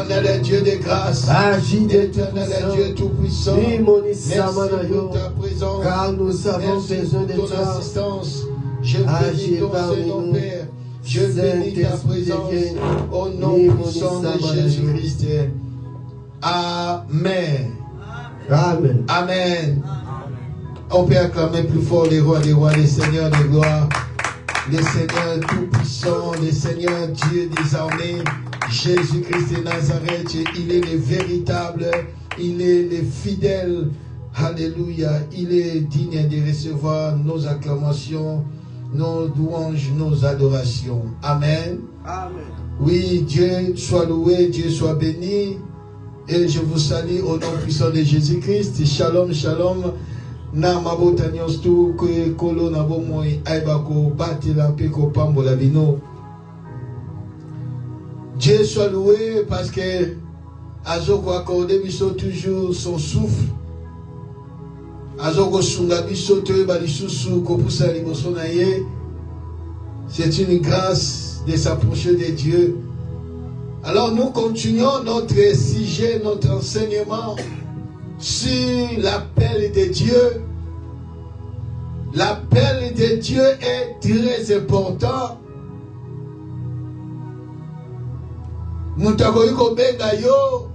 Éternel Dieu de grâce, Éternel Dieu tout-puissant, merci pour ta présence, car nous avons besoin de ton toi. assistance. Je bénis ton Saint-Nom, Père. Je bénis ta présence au nom puissant de Jésus-Christ. Amen. Amen. Amen. On peut acclamer plus fort les rois, les seigneurs de gloire, les seigneurs tout-puissants, les seigneurs Dieu des armées, Jésus-Christ de Nazareth. Il est le véritable, il est le fidèle. Alléluia. Il est digne de recevoir nos acclamations, nos louanges, nos adorations. Amen. Amen. Oui, Dieu soit loué, Dieu soit béni. Et je vous salue au nom puissant de Jésus-Christ. Shalom, shalom. Na mabota nyonstu kwe kolo na bomoi aibako batila peko pambola bino. Dieu soit loué parce que azoko accordé biso toujours son souffle. Azoko sunga biso te balisusu kopusa liboso na ye. C'est une grâce de s'approcher de Dieu. Alors nous continuons notre sujet, notre enseignement sur l'appel de Dieu. L'appel de Dieu est très important. Mutakoyi kobenga yo,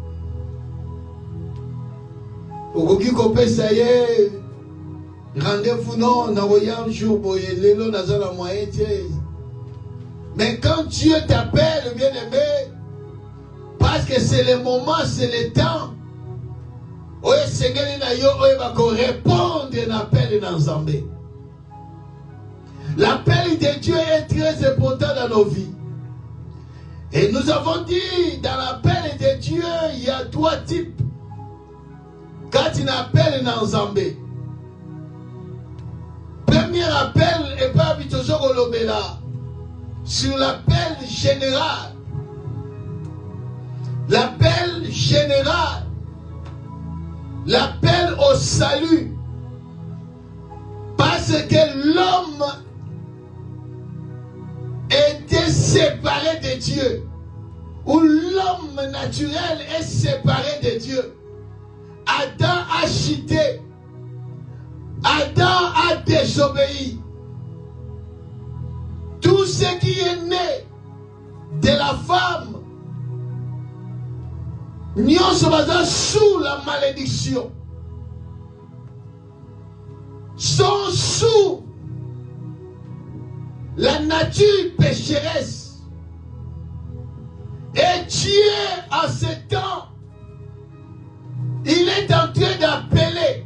okoki kopesa ye rendez-vous non na voyant jour boye lelo nazala moyen tie. Mais quand Dieu t'appelle, bien-aimé, parce que c'est le moment, c'est le temps. Oye Seigneur na yo oye bako répondre à l'appel dans Zambé. L'appel de Dieu est très important dans nos vies. Et nous avons dit, dans l'appel de Dieu, il y a trois types. Quand il appelle dans Zambé, premier appel est pas habituellement Golobela, sur l'appel général. L'appel général. L'appel au salut. Parce que l'homme était séparé de Dieu. Ou l'homme naturel est séparé de Dieu. Adam a chuté. Adam a désobéi. Tout ce qui est né de la femme, nous sommes sous la malédiction. Sont sous la nature pécheresse. Et Dieu, en ce temps, il est en train d'appeler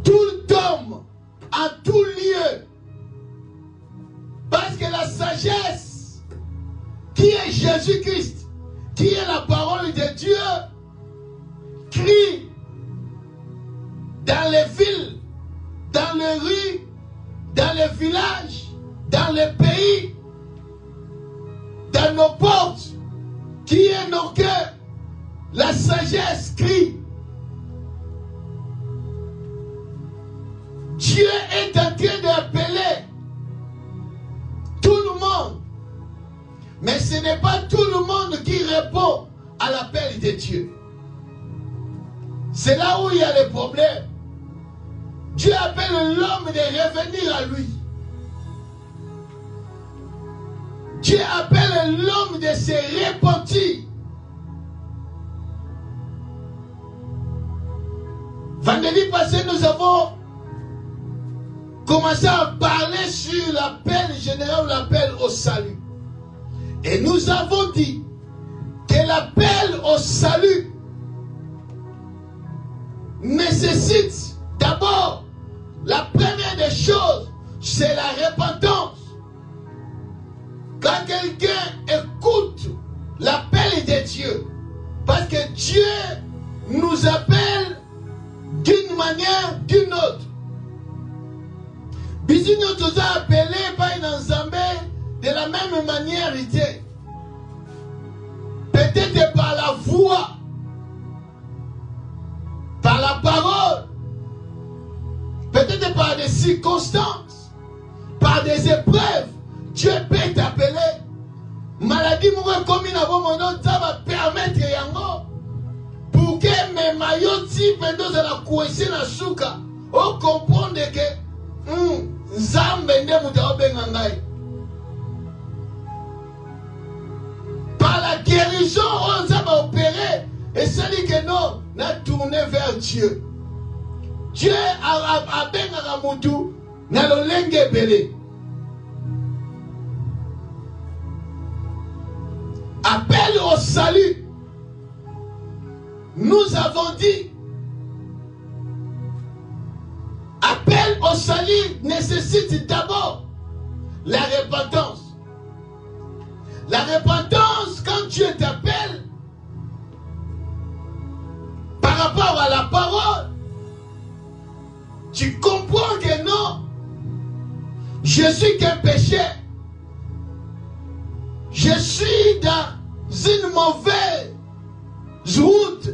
tout homme en tout lieu. Parce que la sagesse, qui est Jésus-Christ, qui est la parole de Dieu, crie dans les villes, dans les rues, dans les villages, dans les pays, dans nos portes, qui est nos cœurs. La sagesse crie. Dieu est en train d'appeler tout le monde. Mais ce n'est pas tout le monde qui répond à l'appel de Dieu. C'est là où il y a le problème. Dieu appelle l'homme de revenir à lui. Dieu appelle l'homme de se repentir. Vendredi passé, nous avons commencé à parler sur l'appel général, l'appel au salut. Et nous avons dit que l'appel au salut nécessite d'abord, la première des choses, c'est la repentance. Quand quelqu'un écoute l'appel de Dieu, parce que Dieu nous appelle d'une manière, d'une autre. Bisu nous a appelé par un Zambé de la même manière. Peut-être par la voix, par la parole, peut-être par des circonstances, par des épreuves. Dieu peut t'appeler. maladie moko komi na bomono taba permettre yango pour que mes maillots type ndoza la coincé na suka o comprendre que nzambe nde muta obenga ngai par la guérison on va opérer et ça dit que non na tourner vers Dieu. Dieu a benga mutu na lolenge belé. Appel au salut. Nous avons dit appel au salut nécessite d'abord la repentance. La repentance, quand Dieu t'appelle par rapport à la parole, tu comprends que non, je suis qu'un pécheur. Je suis dans une mauvaise route.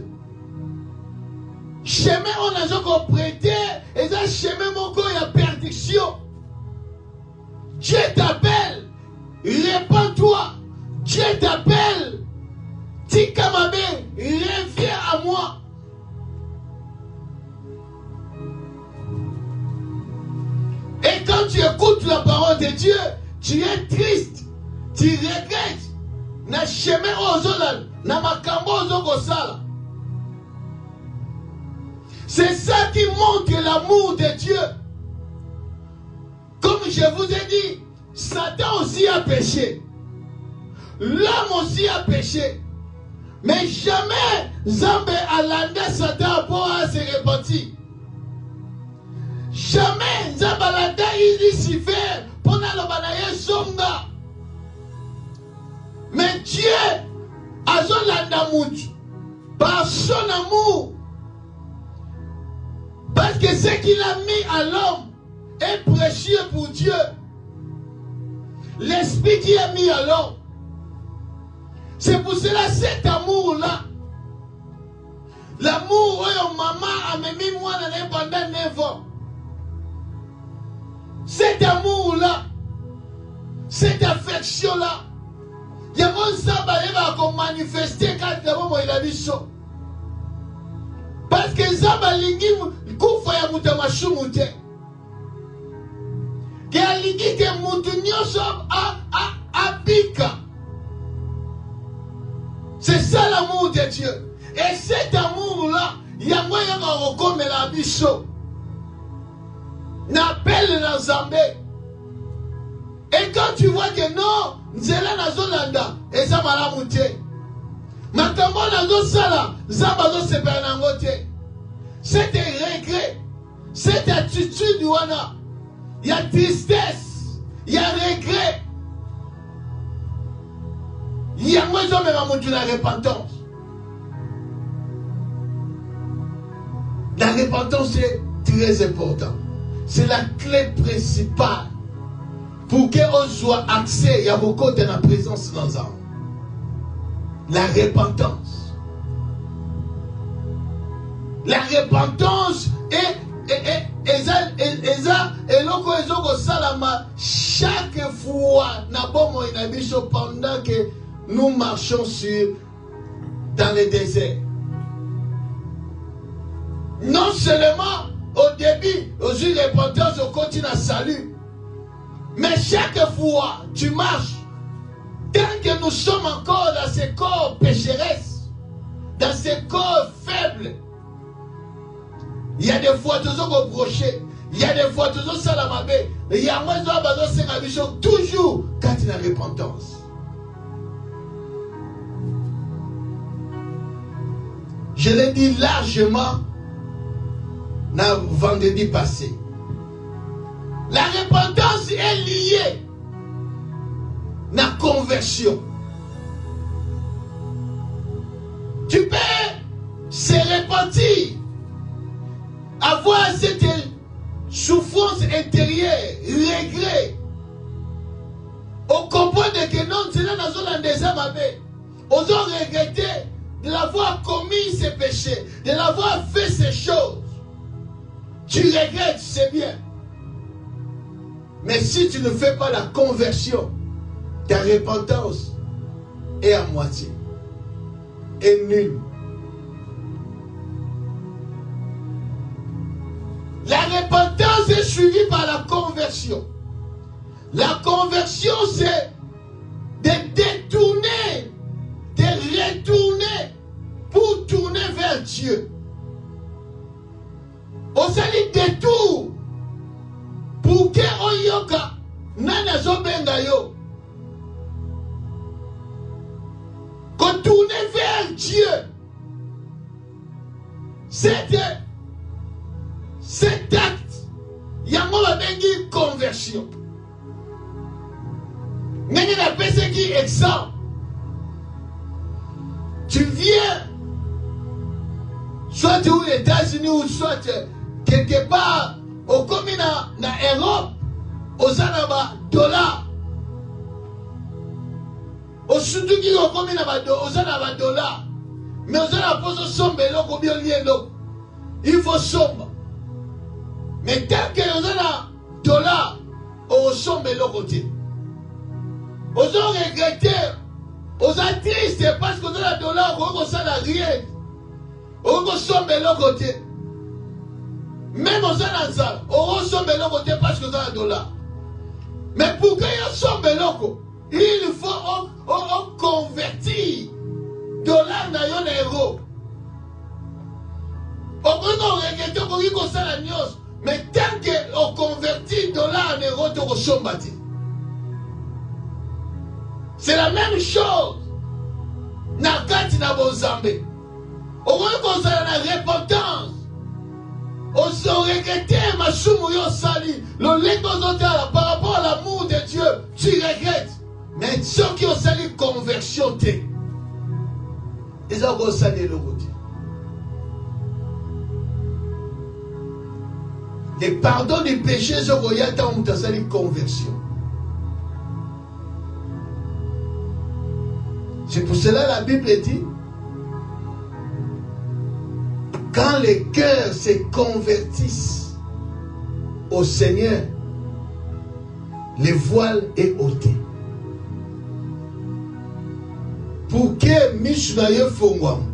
Chemin on a déjà prêté et ça chemin mon corps il y a perdition. Dieu t'appelle, répands-toi. Dieu t'appelle, Tikamabé, reviens à moi. Et quand tu écoutes la parole de Dieu, tu es triste. Tu regrettes na chemin ozola na makambo ozokosala. C'est ça qui montre l'amour de Dieu. Comme je vous ai dit, Satan aussi a péché. L'homme aussi a péché. Mais jamais Zambé a landé Satan pour se repentir. Jamais Zambé a landé Lucifer pour n'alobanaye songa. Mais Dieu a zolanda mutu par son amour. Parce que ce qu'il a mis à l'homme est précieux pour Dieu. L'esprit qui a mis à l'homme. C'est pour cela cet amour-là. L'amour où maman a mis moi pendant 9 ans. Cet amour-là. Cette affection-là. Il y a un sabbat qui va manifester quand il a dit ça. Parce que Zamba lingi kufa ya mutamashu mute. Ke alingi ke mutu nyoso abika. C'est ça l'amour de Dieu. Et cet amour-là, il y a moyen de reconnaître la bicho. N'appelle la Zambé. Et quand tu vois que non, Nzela Nazolanda, et ça va la monter. Makambo Nazosala, Zamba zo sepenangote. C'est un regret. Cette attitude, il y a tristesse, il y a regret. Il y a moins de la repentance. La repentance est très importante. C'est la clé principale pour qu'on soit accès. Il y a beaucoup de la présence dans l'âme. La repentance. La repentance chaque fois pendant que nous marchons dans le désert. Non seulement au début, aux yeux de repentance, on continue à salut. Mais chaque fois, tu marches. Tant que nous sommes encore dans ces corps pécheresses, dans ces corps faibles, il y a des fois toujours reprochés, il y a des fois toujours salamabé, il y a moins de toujours quand il y a repentance. Je l'ai dit largement dans le vendredi passé. La repentance est liée à la conversion. Tu peux se repentir, avoir cette souffrance intérieure, regret. On comprend que non, c'est là dans des âmes. On a regretté de l'avoir commis ces péchés, de l'avoir fait ces choses. Tu regrettes, c'est bien. Mais si tu ne fais pas la conversion, ta repentance, est à moitié. Est nul. La repentance est suivie par la conversion. La conversion, c'est de détourner, de retourner pour tourner vers Dieu. On s'allie détour pour que oyoka nana zobenga yo. Qu'on tourne vers Dieu. Cet acte, il y a une conversion. Mais il y a personne qui est exemple. Tu viens, soit aux États-Unis ou soit quelque part, au commun en Europe, aux Anaba dollars. Au surtout qui au commun aux Anaba dollars. Mais aux Anaba pour se somber, il faut sombre. Mais tant que aux Anaba dollars, au somber l'autre côté. Aux gens regrettés, aux tristes parce qu'on a la dollar, on a rien. On sombe de l'autre côté. Même aux gens on sombe de l'autre côté parce qu'on a la dollar. Mais pour qu'il y ait sombe de l'autre, il faut convertir dollar dans un euro. On regrette qu'on a la news. Mais tant qu'on convertit dollar en euro, on sombe. C'est la même chose. Nakati na bozambe. On reconnaît la repentance. On se regrette ma soumu yo sali. Le létozotala par rapport à l'amour de Dieu. Tu regrettes. Mais ceux qui ont sali conversion, ils ont sali le côté. Le pardon du péché, c'est qu'on a sali conversion. C'est pour cela que la Bible dit, quand les cœurs se convertissent au Seigneur, le voile est ôté. Pour que Mishmaïe Fongwam,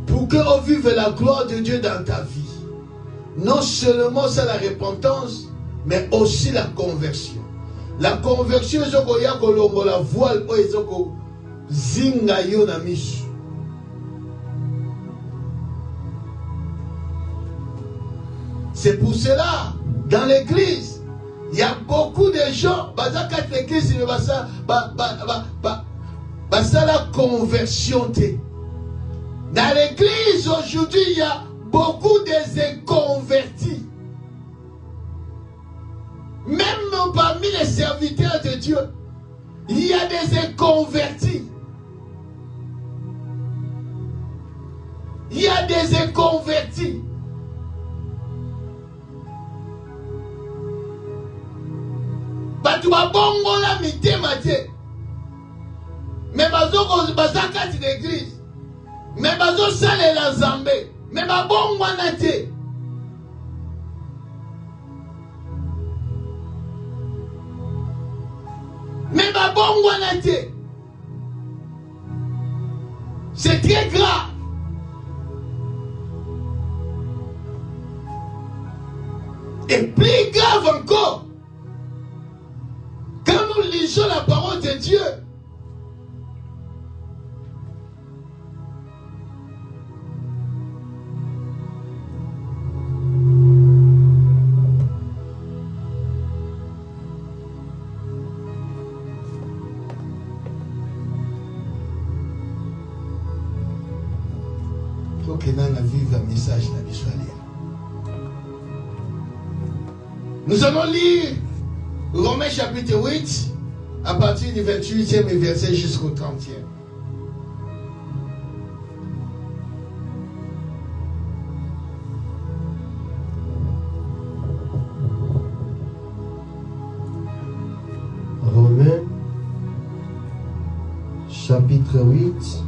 pour qu'on vive la gloire de Dieu dans ta vie, non seulement c'est la repentance, mais aussi la conversion. La conversion, c'est qu'on y a la voile, c'est qu'on zinga yo na misu. C'est pour cela, dans l'église, il y a beaucoup de gens, quand l'église, la conversion. Dans l'église, aujourd'hui, il y a beaucoup de convertis. Même parmi les serviteurs de Dieu, il y a des convertis. Il y a des convertis. Batouba bongo la mité maté. Mais bazoko bazakati l'église. Mais bazo sale la zambé. Mais ba bongo naté. Mais ma bongo naté. C'est très grave. Et plus grave encore, quand nous lisons la parole de Dieu, il faut que nous vivions un message dans l'histoire. Nous allons lire Romains chapitre 8 à partir du 28e verset jusqu'au 30e. Romains chapitre 8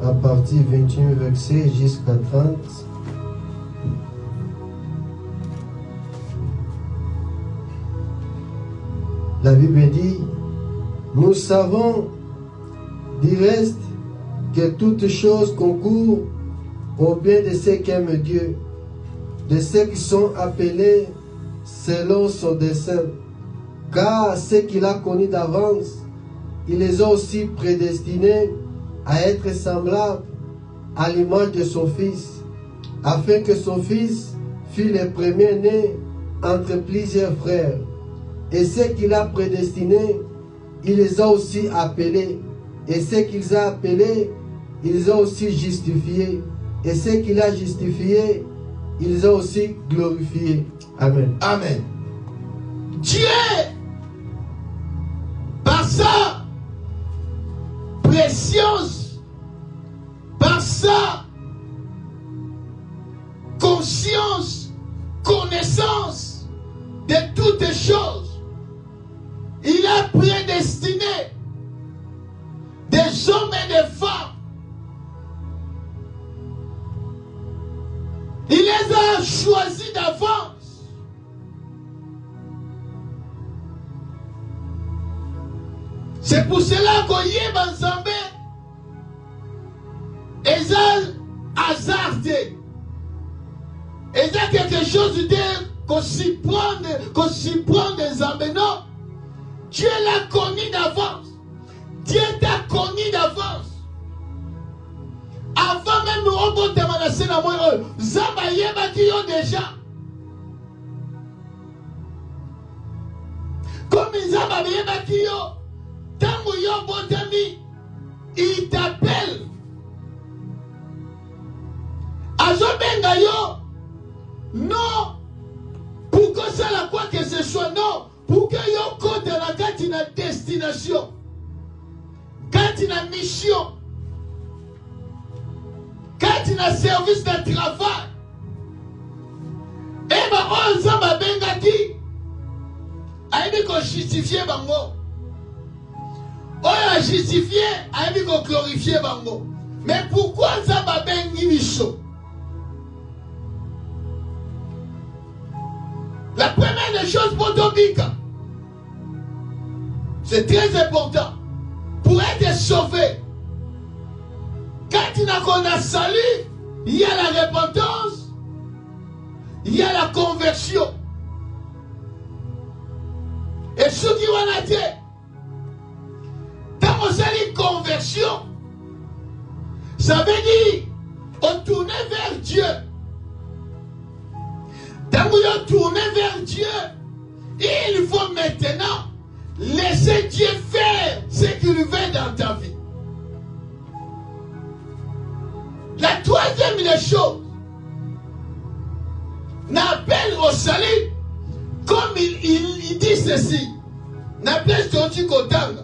à partir du 21 verset jusqu'à 30. La Bible dit, nous savons Du reste, que toutes choses concourent au bien de ceux qui aiment Dieu, de ceux qui sont appelés selon son dessein. Car ceux qu'il a connus d'avance, il les a aussi prédestinés à être semblables à l'image de son Fils, afin que son Fils fût le premier-né entre plusieurs frères. Et ceux qu'il a prédestinés, il les a aussi appelés. Et ceux qu'il a appelés, il les a aussi justifiés. Et ceux qu'il a justifiés, il les a aussi glorifiés. Amen. Amen. Dieu, par sa précieuse, par sa conscience, connaissance de toutes choses, il a prédestiné des hommes et des femmes. Il les a choisis d'avance. C'est pour cela qu'on y est ensemble. Ils ont hasardé. Ils ont quelque chose de qu'on s'y prend des hommes. Non. Dieu l'a connu d'avance. Dieu t'a connu d'avance. Avant même de remonter à scène à moi, Zamba yeba qui ont déjà. Comme Zamba yeba qui ont, tant yo botami, il t'appelle. Azobenga yo, non, pour que ça la quoi que ce soit, non, pour que yo compte la carte de destination, carte de mission. Quand il a service de travail, et bien on s'en bengaki, a dit qu'on justifie bango. On a justifié, a dit qu'on glorifie bango. Mais pourquoi ça va bengi bicho? La première des choses pour Tobika, c'est très important pour être sauvé. Quand on a salut, il y a la repentance, il y a la conversion. Et ce qui va dire, quand on a une conversion, ça veut dire on tourne vers Dieu. Quand on tourne vers Dieu, il faut maintenant laisser Dieu faire ce qu'il veut dans ta vie. La troisième des choses, n'appelle au salut, comme il dit ceci, n'appelle Toti Kotanga.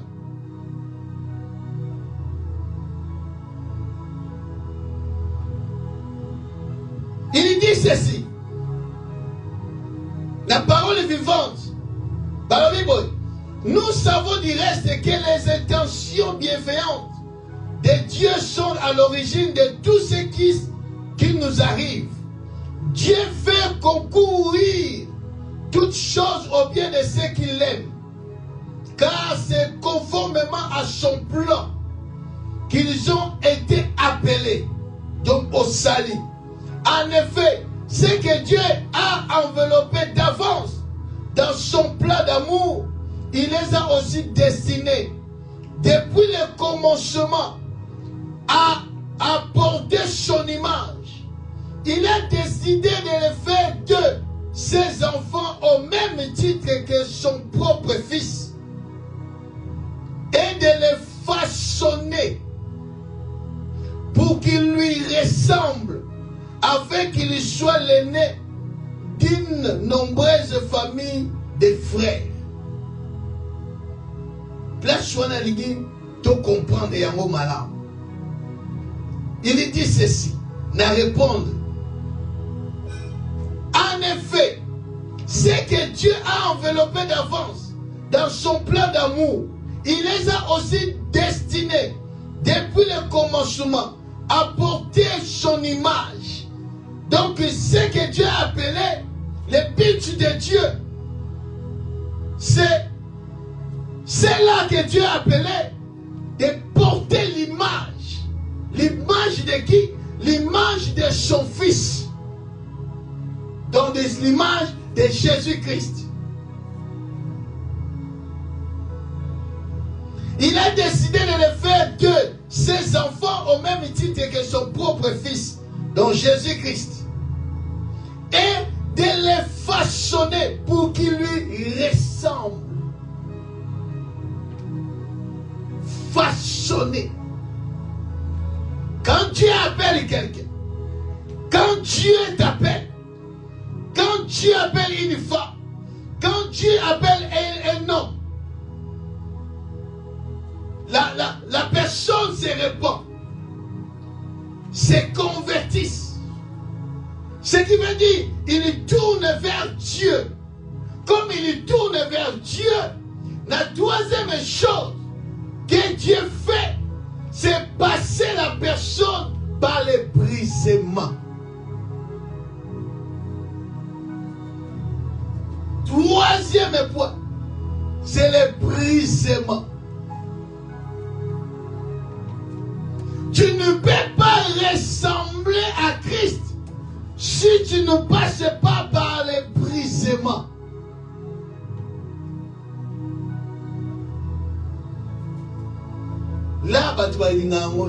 Il dit ceci, la parole est vivante. Nous savons du reste que les intentions bienveillantes de Dieu sont à l'origine de tout ce qui nous arrive. Dieu fait concourir toutes choses au bien de ceux qui l'aiment, car c'est conformément à son plan qu'ils ont été appelés, donc au salut. En effet, ce que Dieu a enveloppé d'avance dans son plan d'amour, il les a aussi destinés depuis le commencement à apporter son image. Il a décidé de les faire de ses enfants au même titre que son propre fils et de les façonner pour qu'il lui ressemble, afin qu'il soit l'aîné d'une nombreuse famille de frères. Place Chouana Ligi, tu comprends Yango Malam. Il dit ceci, n'a répondre. En effet, ce que Dieu a enveloppé d'avance dans son plan d'amour, il les a aussi destinés depuis le commencement à porter son image. Donc ce que Dieu a appelé le but de Dieu, c'est là que Dieu a appelé de porter de Jésus-Christ. Il a décidé de le faire que ses enfants au même titre que son propre fils, donc Jésus-Christ, et de les façonner pour qu'ils lui ressemblent. Façonner. Quand Dieu appelle quelqu'un, quand Dieu t'appelle, quand Dieu appelle une femme, quand Dieu appelle un homme, la personne se répand, se convertisse. Ce qui veut dire, il tourne vers Dieu. Comme il tourne vers Dieu, la troisième chose que Dieu fait, c'est passer la personne par le brisement. Troisième point, c'est le brisement. Tu ne peux pas ressembler à Christ si tu ne passes pas par le brisement. Là, tu vas dire que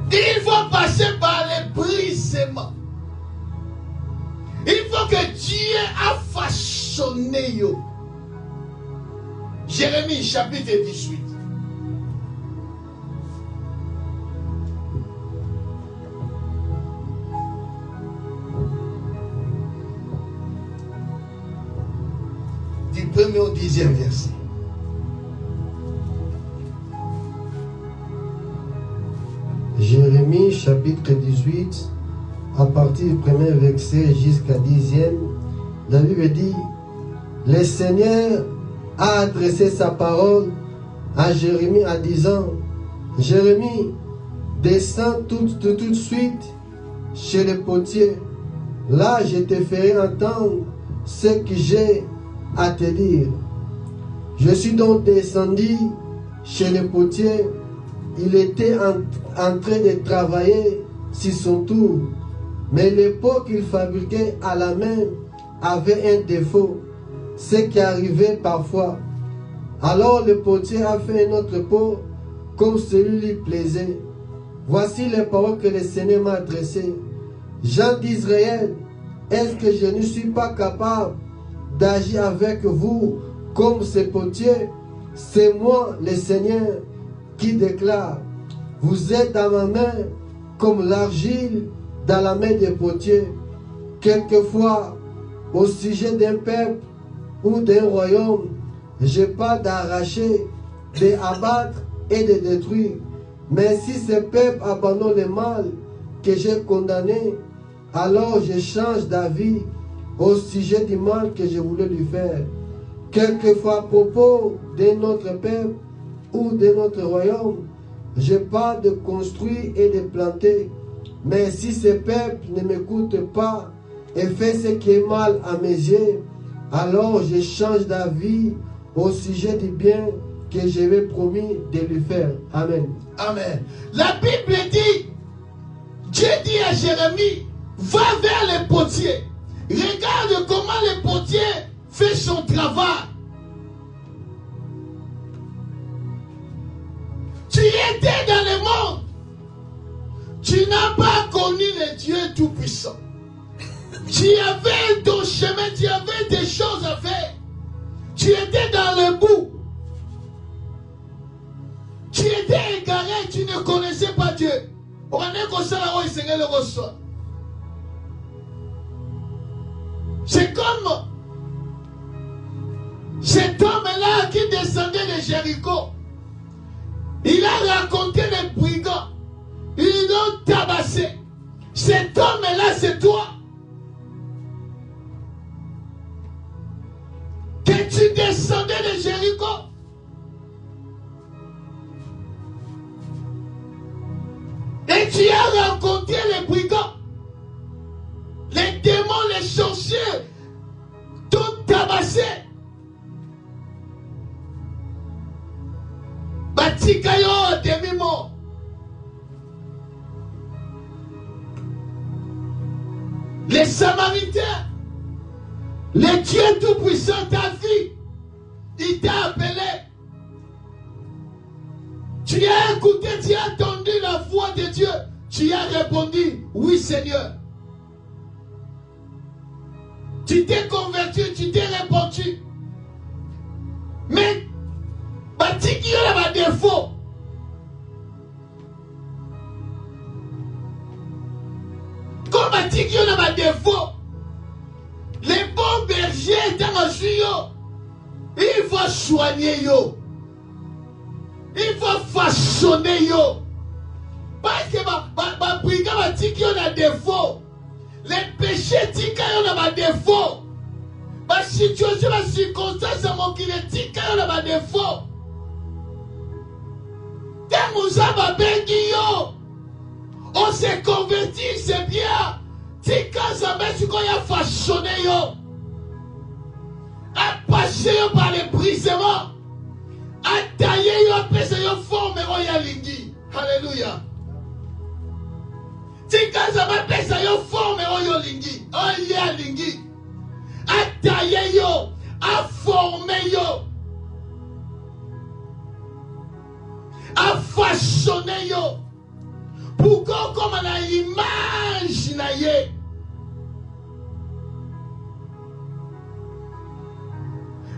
il faut passer par le brisement. Il faut que Dieu a façonné yo. Jérémie chapitre 18. Du 1er au 10e verset. Jérémie chapitre 18, à partir du 1er verset jusqu'à 10e, la Bible dit: le Seigneur a adressé sa parole à Jérémie en disant: Jérémie, descends tout de suite chez le potier. Là, je te ferai entendre ce que j'ai à te dire. Je suis donc descendu chez le potier. Il était en train de travailler sur son tour. Mais le pot qu'il fabriquait à la main avait un défaut, ce qui arrivait parfois. Alors le potier a fait un autre pot comme celui lui plaisait. Voici les paroles que le Seigneur m'a adressées. Gens d'Israël, est-ce que je ne suis pas capable d'agir avec vous comme ce potier? C'est moi, le Seigneur, qui déclare: vous êtes dans ma main comme l'argile dans la main des potiers. Quelquefois, au sujet d'un peuple ou d'un royaume, je pas d'arracher, d'abattre et de détruire. Mais si ce peuple abandonne le mal que j'ai condamné, alors je change d'avis au sujet du mal que je voulais lui faire. Quelquefois, à propos de notre peuple ou de notre royaume, je parle de construire et de planter. Mais si ce peuple ne m'écoute pas et fait ce qui est mal à mes yeux, alors je change d'avis au sujet du bien que j'avais promis de lui faire. Amen. Amen. La Bible dit, Dieu dit à Jérémie: va vers le potier. Regarde comment le potier fait son travail. Tu étais dans le monde. Tu n'as pas connu le Dieu Tout-Puissant. Tu avais ton chemin, tu avais des choses à faire. Tu étais dans le bout. Tu étais égaré, tu ne connaissais pas Dieu. C'est comme cet homme-là qui descendait de Jéricho. Il a raconté les brigands. Ils l'ont tabassé. Cet homme-là, c'est toi. Que tu descendais de Jéricho. Et tu as rencontré les brigands. Les démons, les sorciers, tout tabassé. batika yo demi-mort. Les Samaritains, le Dieu Tout-Puissant, ta vie, il t'a appelé. Tu as écouté, tu as entendu la voix de Dieu. Tu as répondu, oui Seigneur. Tu t'es converti, tu t'es répandu. Mais, batiki yo na ba défaut. Comme batiki yo na ba défaut. Les bons bergers dans le juillet, il faut soigner yo. Il faut façonner yo. Parce que ma brigade batiki yo na défaut. Les péchés tika yo na ba défaut. Ma situation, ma circonstance, mon qui est tika yo na ba défaut. Temouza bengi yo. On s'est converti, c'est bien. Tika zambe suko ya façonné yo. Apaché yo par les brisements. Ataillé yo apese yo forme yo ya lingi. Alléluia. Tika zambe apese yo forme yo lingi. Oh ya lingi. Ataillé yo. A formé yo. A façonné yo. Pourquoi comme on a l'image na ye.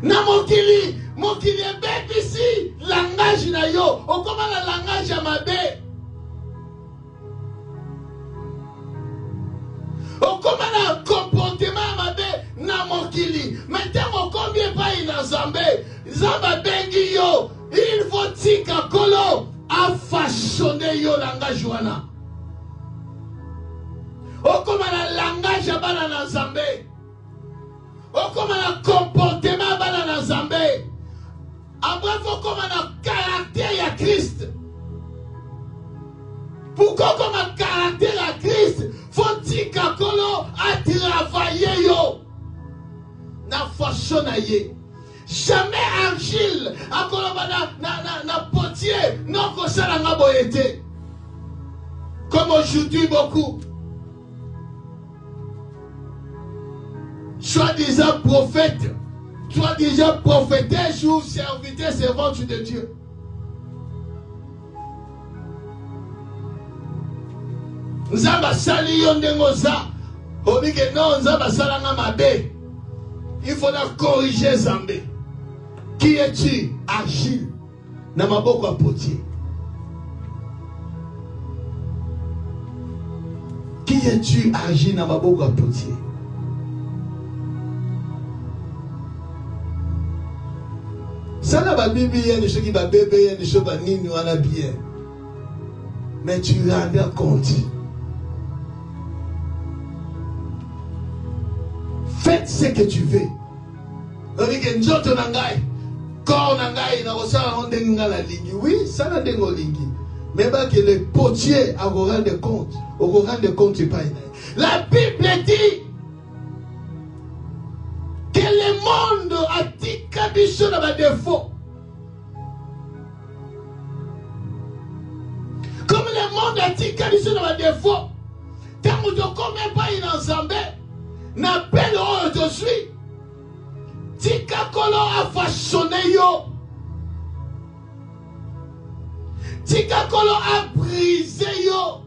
Na mokili bébisi langage na yo. O comme la langage à ma bé. O comme la comportement à ma bé na mokili. Maintenant combien pas il a zambé. Zamba bengi yo. Il faut tika kolo. A façonné yo langage wana. O comme la langage bana na Zambé. O comme la comportement bana na Zambé. En bref, o comme la caractère ya Christ. Pourquoi comme un caractère ya Christ faut tika kolo a travailler yo. Na façon na ye. Jamais argile na potier non que ça n'a pas été comme aujourd'hui beaucoup soi-disant prophète soi-disant prophétesse ou serviteur servante de Dieu. Nzamba sali yo ndengoza obi que non nzamba salanga mabe. Il faudra corriger Zambé. Qui es-tu? Agile. Na maboko a potier. Qui es-tu? Agile na maboko a potier. Ça n'a pas Bible, il y a des choses qui va bébé, il y a des choses qui va nini, on a bien. Mais tu rends compte. Faites ce que tu veux. Oui, ça n'a pas lingi. Mais que le potier a rendre compte. Au rendre compte, pas. La Bible dit que le monde a dit qu'habitude a défaut. Comme le monde a dit qu'habitude a défaut. Tant que tu ne pas une ensemble. N'appelle où je suis. Tika kolo a façonné yo. Tika kolo a brisé yo.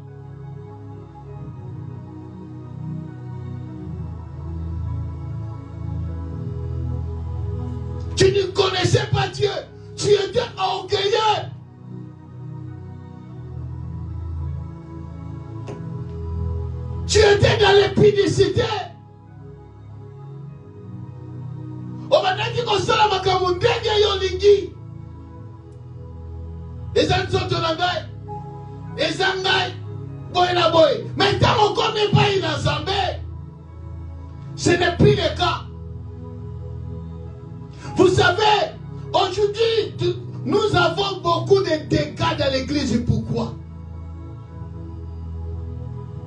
Tu ne connaissais pas Dieu. Tu étais orgueilleux. Tu étais dans l'épidicité. Obanaki kosala makambo ndenge yo lingi. Eza nzoto na ngai. Eza ngai. Boy na boy. Mais tant qu'on ne connaît pas une assemblée, ce n'est plus le cas. Vous savez, aujourd'hui, nous avons beaucoup de dégâts dans l'église. Pourquoi?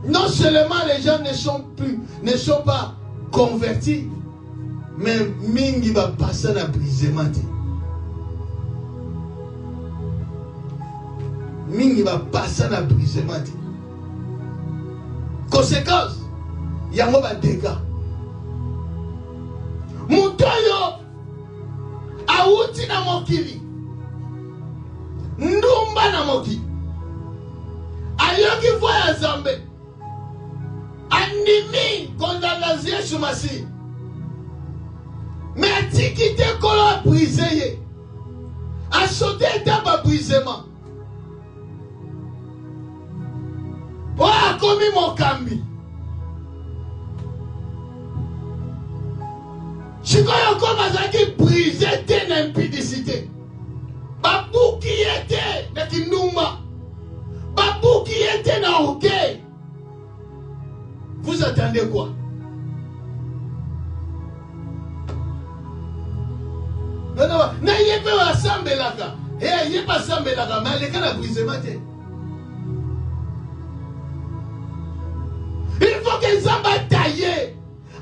Non seulement les gens ne sont pas convertis, mais mingi va passer à brisement. mingi va passer na brisement. Conséquence, il y a un dégât. Mutoyo auti na mokili. Ndumba na mokili. Ayoki voya zambe. Animi condamnation sur Massi. Mais antiquité qu'on a brisé. A sauté dans un brisement. Pour a commis mon cambi. Je crois comme à qui brisait tes impudicité. Babou qui était dans Kinuma. Babou qui était dans Hockey. Vous attendez quoi? Non, non, n'ayez pas assemblé là-bas. Et n'ayez pas assemblé là-bas. Mais les gars, brisé matin. Il faut que les hommes taillent.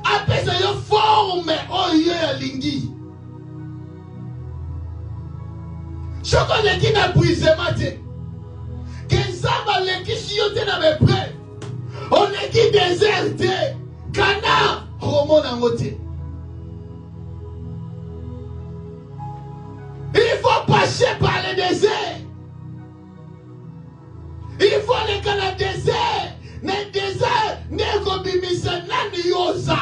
Après ça, ils forment. Oh, il y a lingui. Je connais qui n'a brisé matin. Que les hommes qui sont dans mes prêts. On est qui déserté. Cana, Roman en côté. Il faut passer par le désert. Il faut aller dans le désert. Le désert n'est comme bimisa nani yosa.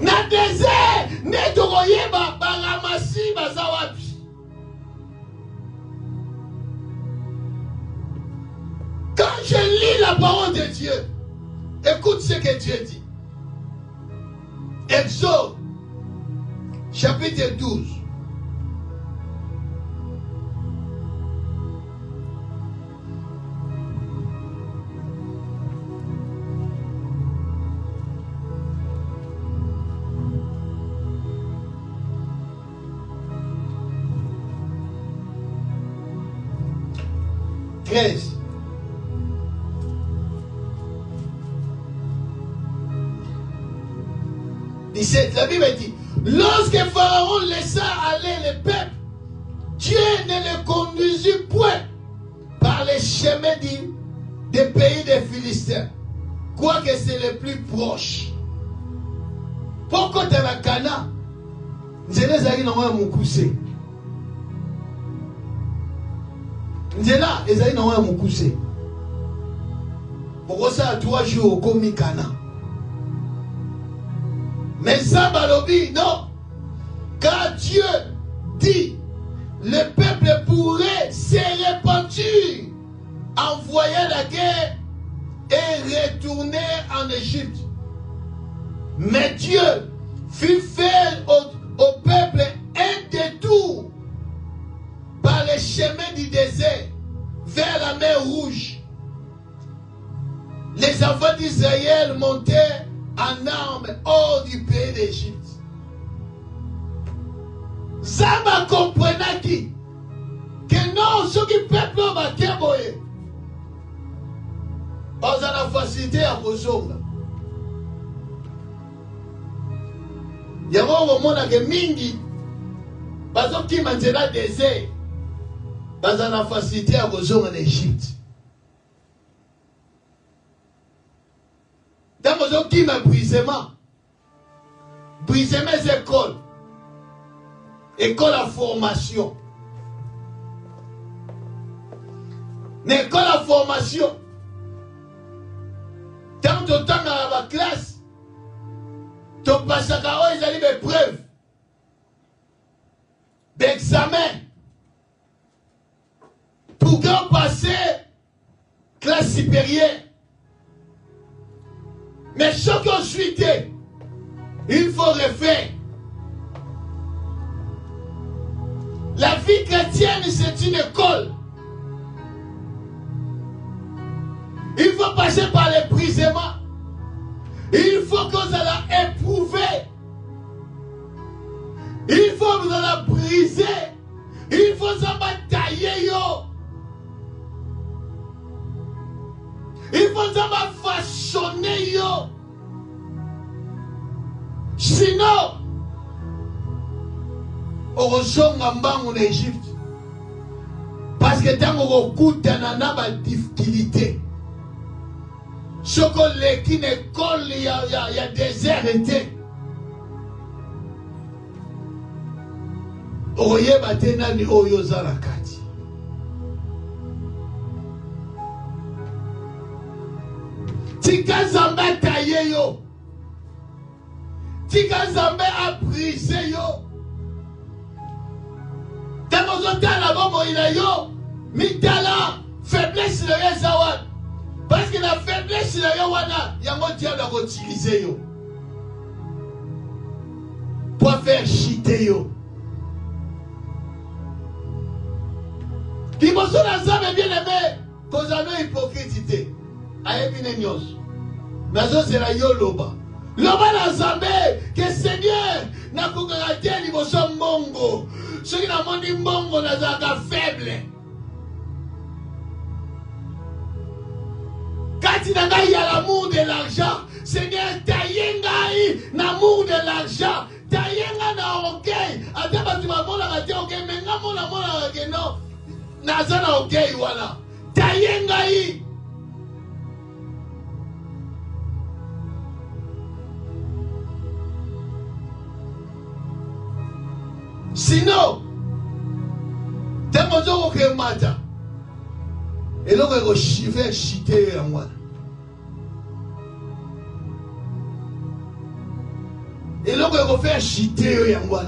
Le désert n'est pas baramasi bazawapi. Quand je lis la parole de Dieu, écoute ce que Dieu dit. Exode, chapitre 12. La Bible dit, lorsque Pharaon laissa aller le peuple, Dieu ne le conduisit point par les chemins des pays des Philistins, quoique c'est le plus proche. Pourquoi tu as la Cana? Nzela ezali na mwa mukuse. Nzela ezali na mwa mukuse. Pourquoi ça 3 jours comme Cana? Mais ça, Balobi, non. Car Dieu dit, le peuple pourrait se repentir, envoyer la guerre et retourner en Égypte. Mais Dieu fit faire au peuple un détour par les chemins du désert vers la mer Rouge. Les enfants d'Israël montaient en armes hors du pays d'Égypte. Zama comprenait que non, ceux qui peuplent va kéboyer. Pas la facilité à vos ongles. Il y a un moment que Mingi, parce que qui maintenant désert, pas la facilité à vos ongles en Égypte. Dans mon qui m'a brisement mes écoles, école à formation, l'école à formation, tant de temps dans la classe, tu passes à carreau, ils allaient des preuves, d'examen, pour qu'on passe classe supérieure. Mais chaque ensuite, il faut refaire. La vie chrétienne, c'est une école. Il faut passer par les brisements. Il faut que vous allez éprouver. Il faut que vous allez briser. Il faut que vous allez tailler. Il faut que vous allez façonner. Sinon, okozonga mbangu na Égypte. Parce que tant okokutana na ba difficulté. Soko leki na école ya désert était. Oyeba te nani oyo ozala kati. Tika Nzambe ataye yo. Tika Nzambe abrise yo. Tango zotala bombo ina yo. Mitala faiblesse na yo zawan. Parce que la faiblesse na yo wana yango Dieu doit utiliser yo. Pour faire chiter yo. Liboso na Nzambe bien aimé, kozana hypocrite. Ayebi ne nyonso. Nazo zela yo loba. Loba na Nzambe que Seigneur na kokaka te liboso mbongo. Soki na mondi mbongo nazaka faible. Quand il y a l'amour de l'argent, Seigneur, tayengai l'amour de l'argent, tayenga na orgueil. Ataba tu vas mona kati orgueil, mais nga mona que non. Nazana orgueil wala. Tayengai. Sinon, t'as que mata. Et là, on va chiter à moi. Et là, on va faire chiter à moi.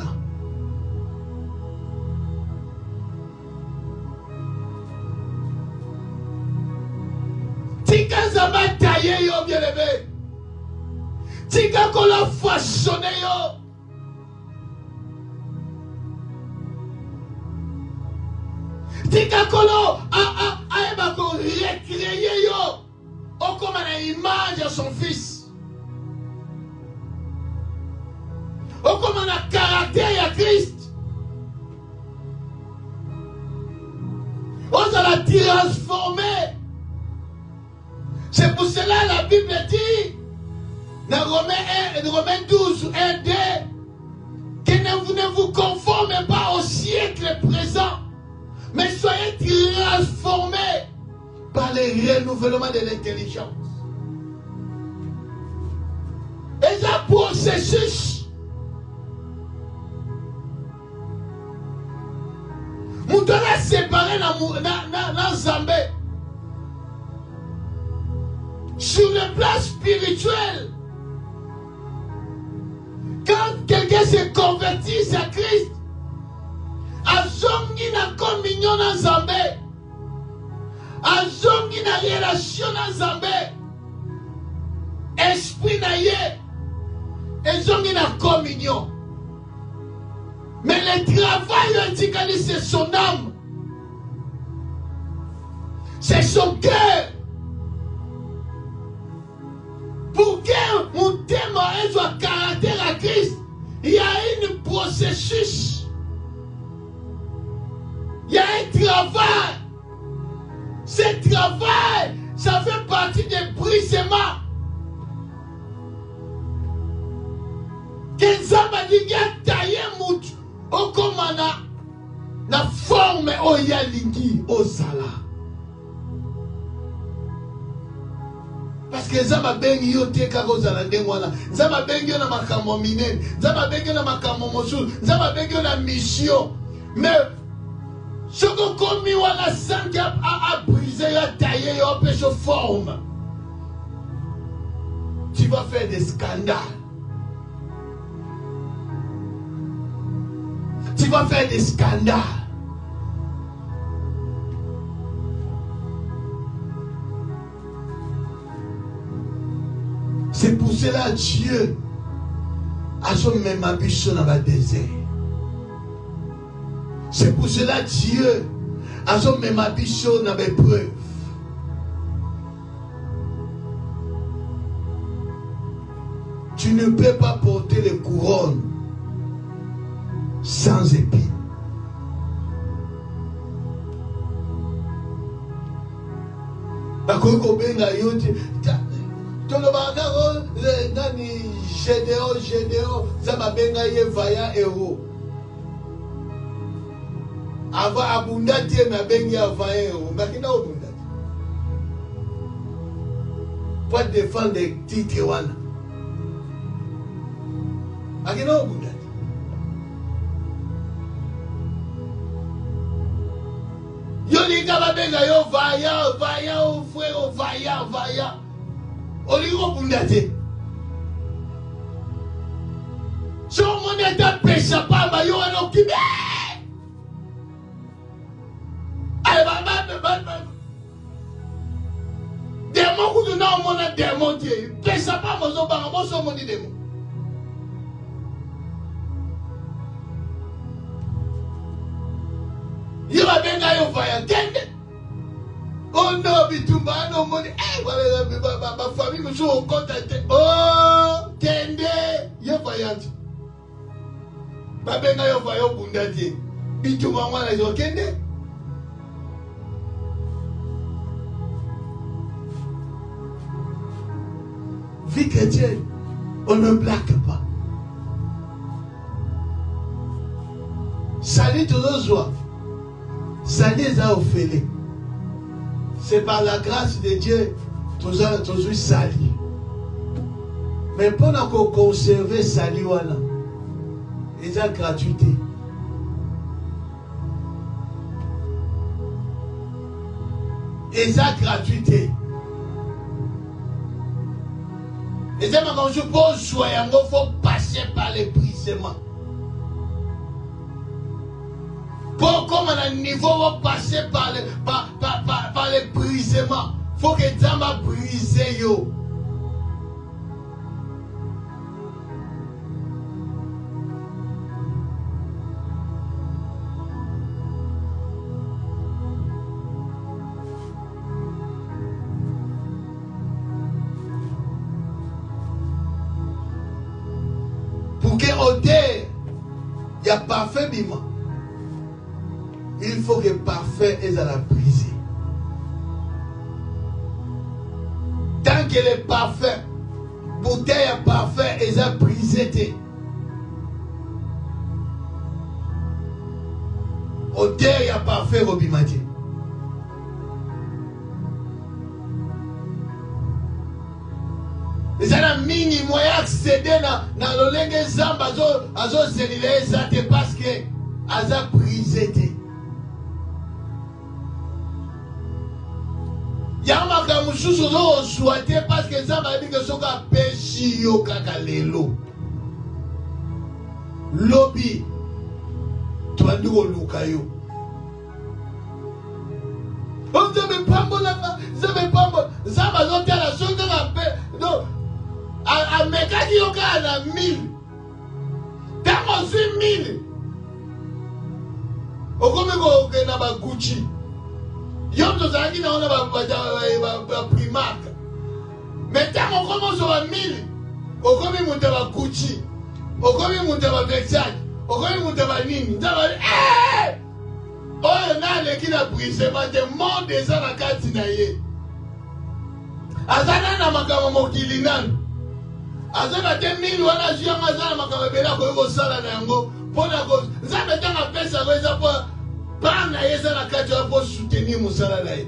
Tika Nzambe taillé yo bien aimé. Tika kola façonné yo. Tika kolo a recréé yo. O comme une image de son fils. O comme un caractère à Christ. On s'en a transformé. C'est pour cela la Bible dit dans Romains 12, 1, 2 que vous ne vous conformez pas au siècle présent, mais soyez transformés par le renouvellement de l'intelligence. Et ça processus. Nous devons séparer dans Nzambe. Sur le plan spirituel, quand quelqu'un se convertit à Christ, azongi na communion na Nzambe, azongi na relation na Nzambe, esprit na ye, azongi na communion. Mais le travail c'est son âme, c'est son cœur. Pour que mon témoin soit caractère à Christ, il y a un processus. Il y a un travail. Ce travail, ça fait partie des brisements. Que Nzambe dit qu'il a taillé moutou. Au commandant, la forme au yalingi au sala. Parce que Nzambe bengi yo te kako zala ndengwana. Nzambe bengi yo na makambo minene. Nzambe bengi yo na makambo mosusu. Nzambe bengi yo na mission. Mais ce que commis wana sangi a brisé, a taillé, a empêché forme. Tu vas faire des scandales. Tu vas faire des scandales. C'est pour cela Dieu a son même ambition dans le désert. C'est pour cela Dieu a son même ambition dans l'épreuve. Tu ne peux pas porter les couronnes sans épines. Avant abundati na bengi avant euro. Makina abundati. Pour défendre des titres wana. Makina abundati. Yo liga babenga yo vaya, oh frère, vaya. Oligo abundati. Si on est un péché, pas yo alors qui démon que nous avons mon démon Dieu. Péché pas mon zoba, mon son mon démon. Il va bien gagner au voyage. Oh non, bitumba no money. Eh, voilà ma famille me joue au contact. Oh, Kende, il voyage. Babenga yo voyage au bundati. Bitumba moi la jo Kende. Vie chrétienne, on ne blague pas. Salut tous nos joies. Salut les ophélie. C'est par la grâce de Dieu toujours salut. Mais pendant qu'on conserve salut, voilà, il y a gratuité. Il y a gratuité. Et c'est quand je pose soin, il faut passer par les brisements. Pour comme à un niveau, il faut passer par les brisements. Il faut que Dieu m'a brisé. Pour que odeur, il y a parfait bima. Il faut que parfait est à la briser. Tant qu'elle est parfait, bouteille est parfait est à briser. Odeur est parfait au bimati. Les gens mini moyen accéder dans le lingue zamba azo zelile zate parce que aza brisé. Yamaka mususu zo souhaité parce que zamba dit que soka péchi yo kakalelo. Lobby twandi ko lukayo. On ne pas bon là, zamba zo tela so na pe non. A meka qui yoka na 1000. Tango si 1000. Okome ko ke na ba Gucci. Yom to zaki na ona ba Primark. Mais tango komo so ba 1000. Okome munta ba Gucci. Okome munta ba Versace. Okome munta ba nini. Ndaba eh! Oh na le ki na brisement de monde eza na kati na ye. Azana na makamo mokili nanu. Azana 2000 wana jia mazana makamebela ko yoko sala na yango pona ko nzambe tanga pesa ko eza po bana yeza na kati ya po soutenir musala na ye.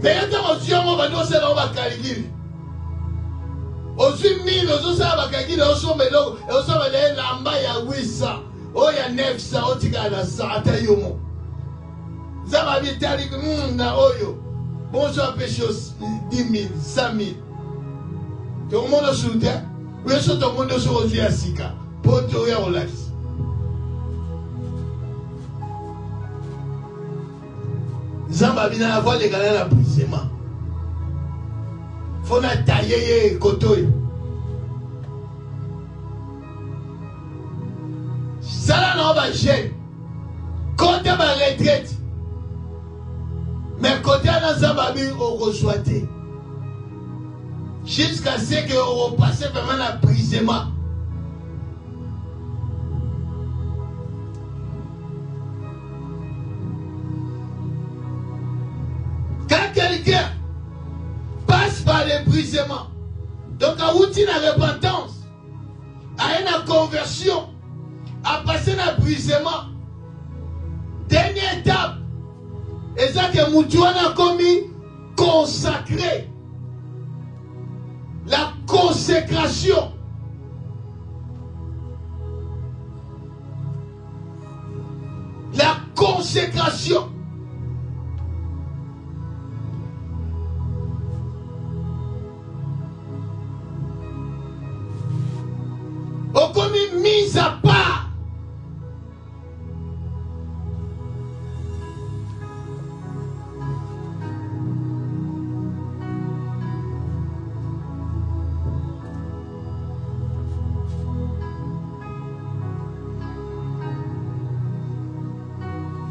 Mais yata mo jia mo bando sala ba kaligiri. Ozi 1000 ozo sala ba kaligiri oso melo oso mele lamba ya 800 o ya 900 otika na sata yomo. Zama bitali na oyo. Bonjour péché 10 000, 100 000. Tout le monde soutient. Oui, tout le monde se revient à Sika. Pour te relax. Zamba bina la voix de gagner la brisement. Faut na tailler kotoy. Ça là va gêner. Quand tu vas retraite. Mais côté à la Zambabi, on reçoit. Jusqu'à ce qu'on repasse vraiment un brisement. Quand quelqu'un passe par les brisements, donc à routine à repentance, à une conversion, à passer un brisement. Dernière étape. Et ça que Moutouana a commis, consacré. La consécration. La consécration. Au commis mise à part.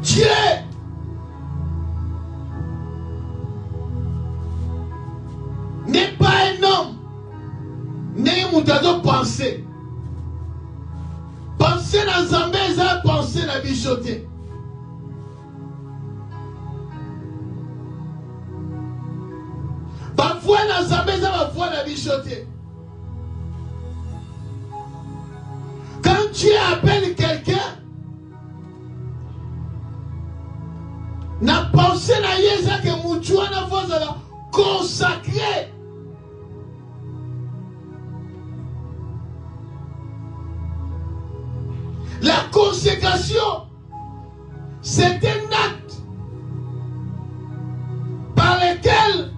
Dieu n'est pas un homme, n'est un penser. Penser dans Zambé, ça penser dans Bichoté. Parfois dans Zambé, ça va voir dans Bichoté. Quand Dieu appelle quelqu'un, n'a pensé na yeza que Moutouana va consacrer. La consécration, c'est un acte par lequel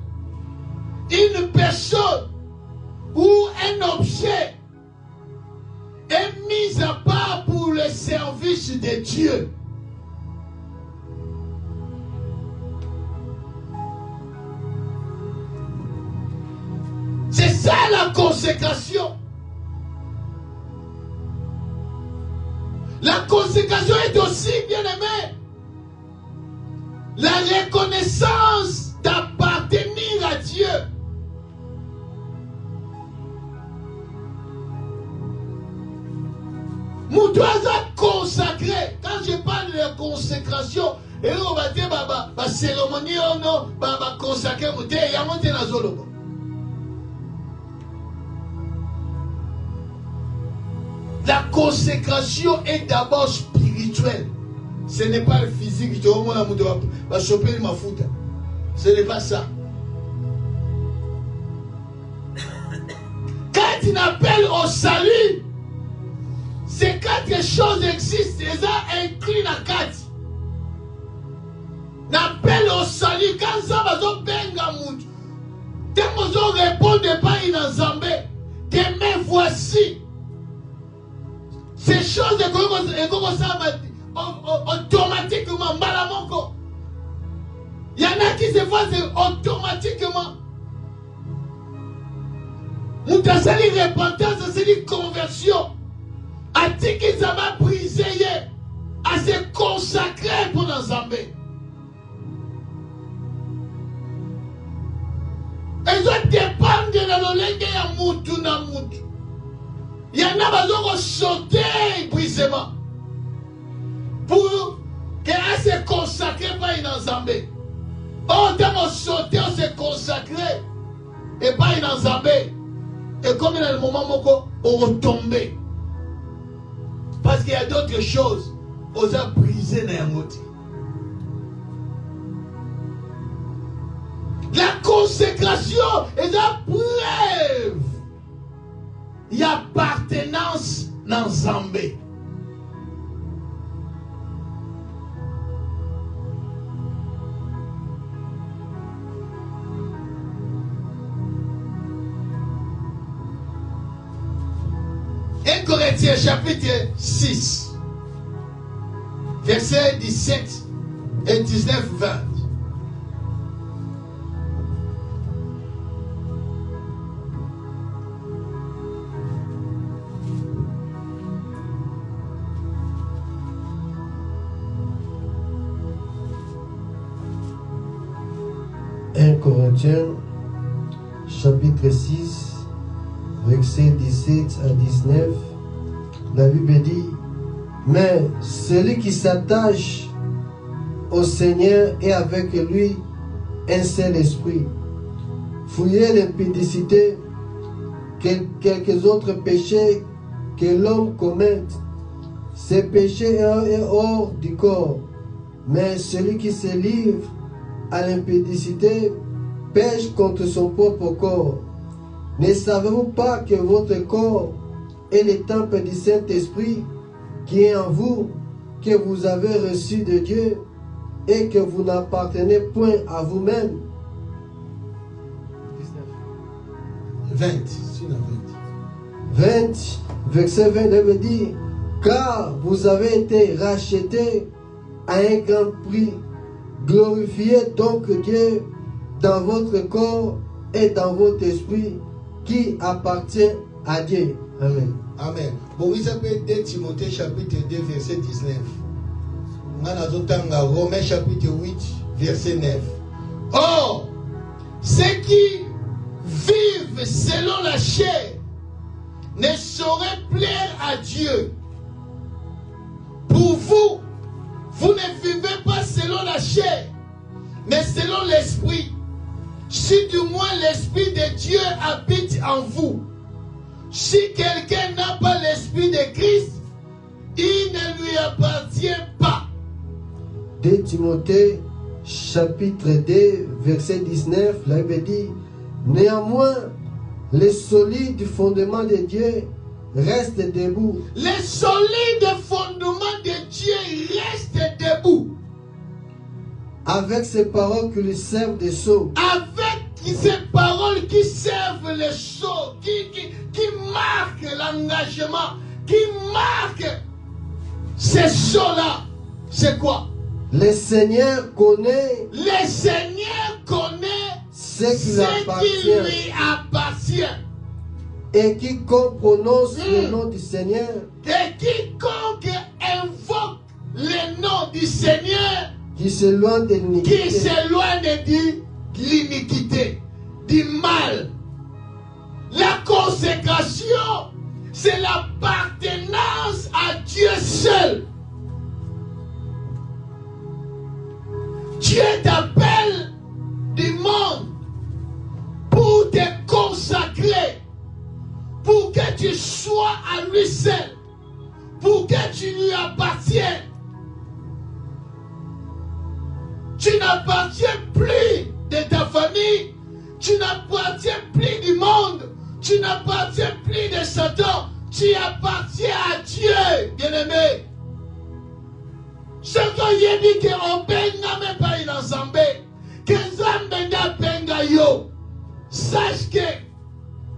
une personne ou un objet est mis à part pour le service de Dieu. C'est ça la consécration. La consécration est aussi, bien aimé, la reconnaissance d'appartenir à Dieu. Moutouaza consacré. Quand je parle de consécration, et on va dire, la cérémonie, on va consacrer, il y a monté dans Zolo. La consécration est d'abord spirituelle. Ce n'est pas le physique. Ce n'est pas ça. Quand il appelle au salut, ces quatre choses existent. Et ça inclut la carte. L'appel au salut, quand ça va se benga moutou. Quand on répond pas dans Zambé, demain voici. Ces choses automatiquement, il y en a qui se font automatiquement. Moutasali repentance, c'est une conversion. A dit qu'ils avaient brisé à se consacrer pour l'Ensemble. Ils ont dépendre de l'olenge ya moutou na moutou. Il y en a qui ont sauté brisement pour qu'elle se consacre pas une ensemble. On doit sauter, on se consacrer et pas une ensemble. Et comme il y a le moment où on retombe. Parce qu'il y a d'autres choses, on a brisé dans la moutou. La consécration est la preuve. Il y a appartenance dans Zambé. Un Corinthiens chapitre 6, versets 17 et 19-20. Corinthiens, chapitre 6, versets 17 à 19, la Bible dit, mais celui qui s'attache au Seigneur est avec lui un seul esprit. Fouillez l'impudicité, quelques autres péchés que l'homme commette, ce péché est hors du corps. Mais celui qui se livre à l'impudicité pêche contre son propre corps. Ne savez-vous pas que votre corps est le temple du Saint-Esprit qui est en vous, que vous avez reçu de Dieu et que vous n'appartenez point à vous-même? 20, 20, verset 20, il veut dire, car vous avez été rachetés à un grand prix. Glorifiez donc Dieu dans votre corps et dans votre esprit qui appartient à Dieu. Amen. Amen. Bon, il s'appelle 2 Timothée chapitre 2 verset 19. Romains chapitre 8 verset 9. Or, ceux qui vivent selon la chair ne sauraient plaire à Dieu. Pour vous, vous ne vivez pas selon la chair, mais selon l'esprit. Si du moins l'esprit de Dieu habite en vous. Si quelqu'un n'a pas l'esprit de Christ, il ne lui appartient pas. 2 Timothée chapitre 2 verset 19, la Bible dit, néanmoins, les solides fondements de Dieu restent debout. Les solides fondements de Dieu restent debout. Avec ces paroles qui lui servent de sceau. Avec ces paroles qui servent les sceaux, qui marquent l'engagement, qui marquent ces sceaux-là. C'est quoi? Le Seigneur connaît. Le Seigneur connaît ce qui lui appartient. Et quiconque prononce le nom du Seigneur. Et quiconque invoque le nom du Seigneur. Qui s'éloigne de l'iniquité. Qui s'éloigne de l'iniquité, du mal. La consécration, c'est l'appartenance à Dieu seul. Dieu t'appelle du monde pour te consacrer, pour que tu sois à lui seul, pour que tu lui appartiennes. Tu n'appartiens plus de ta famille, tu n'appartiens plus du monde, tu n'appartiens plus de Satan, tu appartiens à Dieu, bien-aimé. Ce qu'on y a dit qu'on benga même pas une ensemble, que Zambenda benga yo, sache que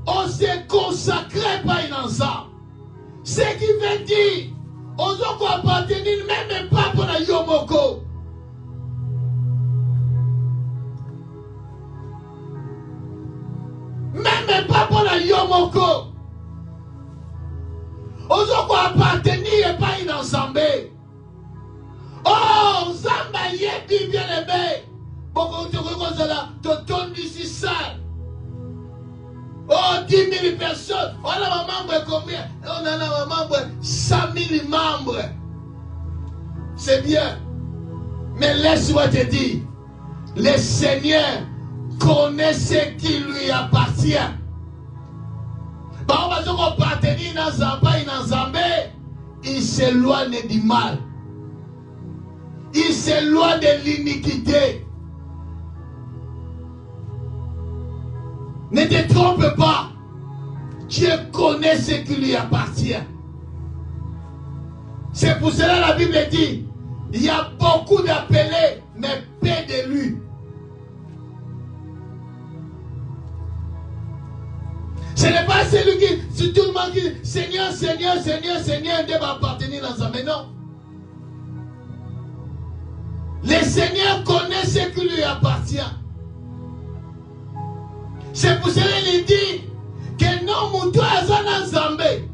on s'est consacré par une ensemble. Ce qui veut dire, on doit appartenir même pas pour la yomoko. Même pas pour la yomoko. On doit appartenir pas une ensemble. Oh, Zamba yebi bien aimé. Beaucoup de choses là, ton d'ici sale. Oh, 10 000 personnes. On a un membre combien? On a un membre 100 000 membres. C'est bien. Mais laisse-moi te dire, le Seigneur connaît ce qui lui appartient. Bah, on va dire appartenir dans Zambé, il s'éloigne du mal. Il s'éloigne de l'iniquité. Ne te trompe pas. Dieu connaît ce qui lui appartient. C'est pour cela la Bible dit, il y a beaucoup d'appelés, mais peu d'élus. Ce n'est pas celui qui, si tout le monde dit, Seigneur, Seigneur, Seigneur, Seigneur, Dieu va appartenir dans sa maison. Le Seigneur connaît ce qui lui appartient. C'est pour cela qu'il dit que non, mon Dieu est un Zambé.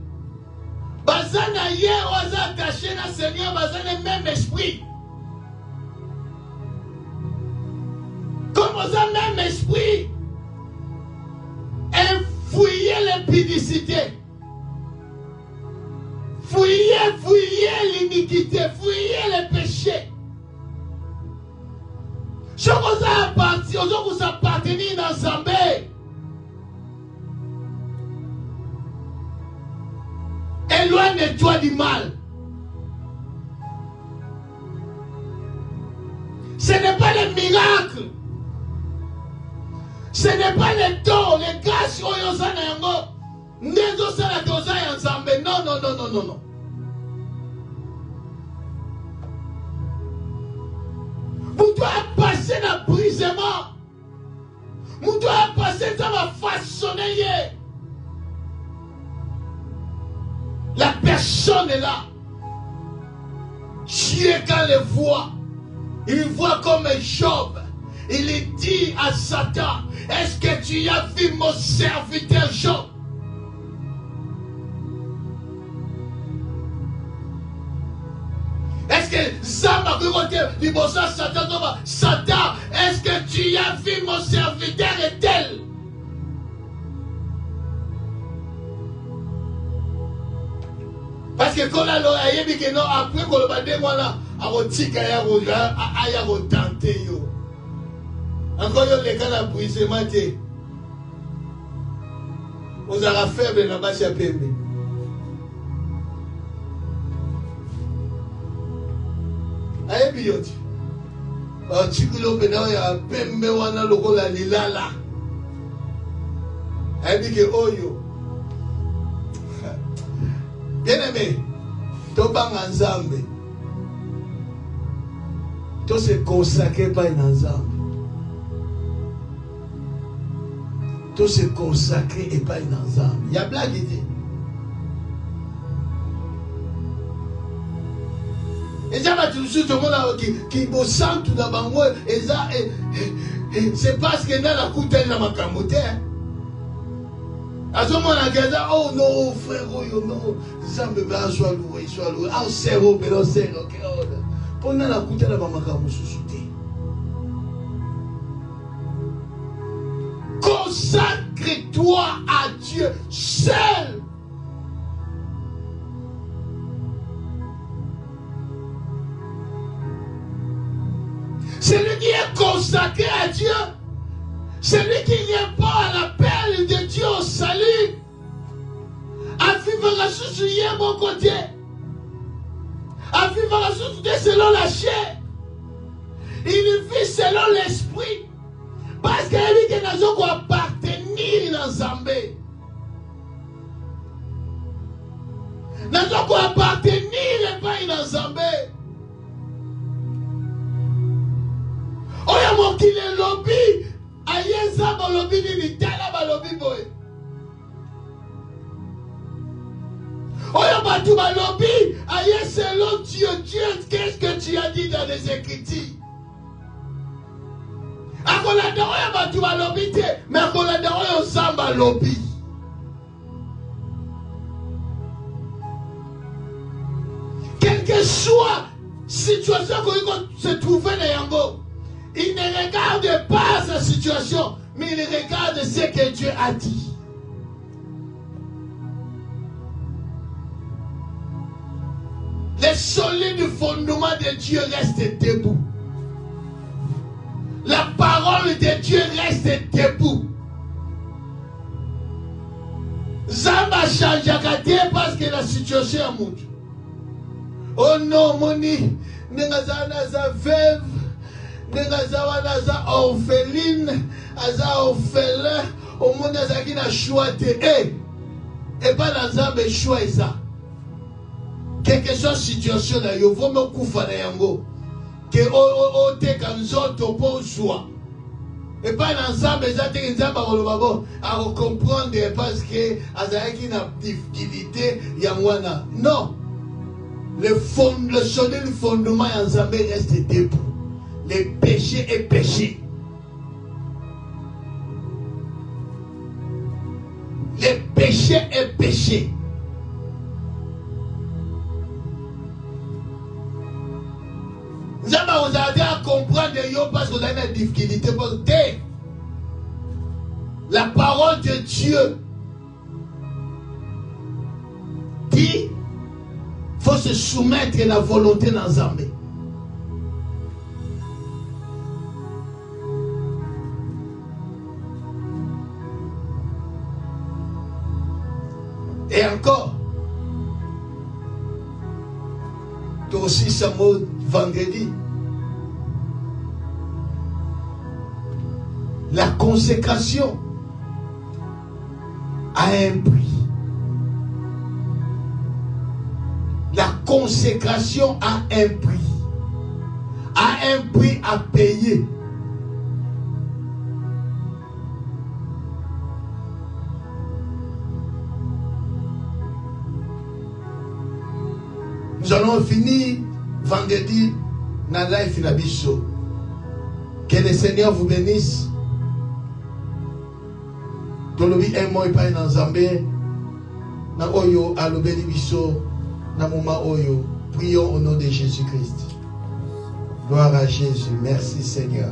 Bazana hier, on a attaché le Seigneur, bazana le même esprit. Comme on a le même esprit, et fouillez l'impudicité. Fouillez l'iniquité, fouillez le péché. Je vous appartenir dans Zambé. Éloigne-toi du mal. Ce n'est pas les miracles. Ce n'est pas les dons, les grâces. Non, non, non, non, non, non. Vous devez passer dans le brisement. Vous devez passer dans la façonner. La personne est là. Dieu, quand il voit, il voit comme Job. Il dit à Satan, est-ce que tu as vu mon serviteur Job? Est-ce que Zama dit Satan, est-ce que tu as vu mon serviteur et tel? Parce que quand on a dit que non, après qu'on a dit voilà, on a dit qu'il y a tenté. Encore les gars la brisement, on a faible là-bas, c'est PMB. Aye biyoti. Chikulo bena ya PMB wana lokola lilala. Aye bike oyo. Bien aimé, tobanga nzambe. To se consacrer par nzambe. To se consacrer et pas nzambe. Il y a blague idée. Et ça va tout le monde qui bosse tout d'abord. Et ça, c'est parce que dans la coûte de ma camote. À ce moment-là, oh non, frère, oh non, ça me va, soit loué, ah, c'est au mais non, c'est ok. Pendant la coûte de ma camote, consacre-toi à Dieu seul. Celui qui est consacré à Dieu, celui qui répond à l'appel de Dieu au salut, à vivre la source de mon côté, à vivre la source de selon la chair, il vit selon l'esprit, parce qu'il dit que nous allons appartenir dans Zambé. Nous allons appartenir dans Zambé. Oya mokile lobby ayeza ba lobby ni tala ba lobby boy. Oya batu ba lobby ayeza selon Dieu. Dieu, qu'est-ce que tu as dit dans les Écritures? Akolanda oya batu ba lobby te, mais akolanda oya samba lobby. Quelle que soit situation qu'on se trouve dans yango, il ne regarde pas sa situation, mais il regarde ce que Dieu a dit. Le solide fondement de Dieu reste debout. La parole de Dieu reste debout. Zamba change à parce que la situation est moute. Oh non, moni, n'engazana veuve. Naza orpheline, aza orphelin, au monde azaki na choix te et pas dans Zambé choix ça. Quelque chose situation là, yo vaut me kufa na yango. Que o te kanzoto pour choix. Et pas dans Zambé ça te nzamba kolobabo à comprendre parce que azaki na difficulté yangwana. Non. Le solide fondement en Zambé reste debout. Le péché est péché. Le péché est péché. Vous avez à comprendre parce que vous avez des difficultés. La parole de Dieu dit qu'il faut se soumettre à la volonté dans Zambé. Et encore, toi aussi, ça mot vendredi. La consécration a un prix. La consécration a un prix. A un prix à payer. Nous allons finir vendredi dans la life Nabiso. Que le Seigneur vous bénisse. Tolobi un mot et pas dans Zambé. Na oyo alobeli biso na moma oyo. Prions au nom de Jésus-Christ. Gloire à Jésus. Merci Seigneur.